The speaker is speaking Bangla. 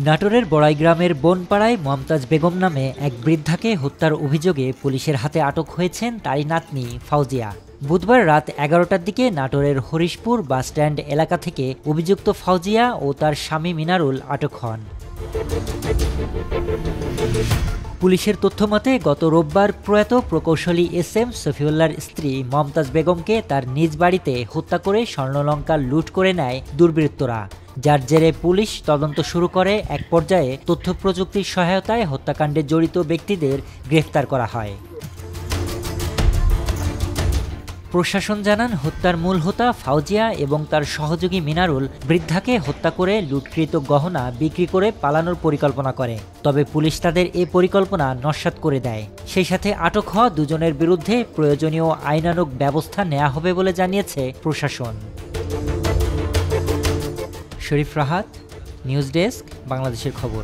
নাটোরের বড়াই গ্রামের বনপাড়ায় মমতাজ বেগম নামে এক বৃদ্ধাকে হত্যার অভিযোগে পুলিশের হাতে আটক হয়েছেন তারই নাতনি ফাউজিয়া। বুধবার রাত 11টার দিকে নাটোরের হরিশপুর বাসস্ট্যান্ড এলাকা থেকে অভিযুক্ত ফাউজিয়া ও তার স্বামী মিনারুল আটক হন। পুলিশের তথ্যমতে গত রোববার প্রয়াত প্রকৌশলী SM সফিউল্লাহর স্ত্রী মমতাজ বেগমকে তার নিজ বাড়িতে হত্যা করে স্বর্ণলঙ্কা লুট করে নেয় দুর্বৃত্তরা, যার জেরে পুলিশ তদন্ত শুরু করে। এক পর্যায়ে তথ্য প্রযুক্তির সহায়তায় হত্যাকাণ্ডে জড়িত ব্যক্তিদের গ্রেফতার করা হয়। প্রশাসন জানান, হত্যার মূল হোতা ফাউজিয়া এবং তার সহযোগী মিনারুল বৃদ্ধাকে হত্যা করে লুটকৃত গহনা বিক্রি করে পালানোর পরিকল্পনা করে। তবে পুলিশ তাদের এই পরিকল্পনা নস্যাৎ করে দেয়। সেই সাথে আটক হওয়া দুজনের বিরুদ্ধে প্রয়োজনীয় আইনানুগ ব্যবস্থা নেওয়া হবে বলে জানিয়েছে প্রশাসন। শরীফ রাহাত, নিউজ ডেস্ক, বাংলাদেশের খবর।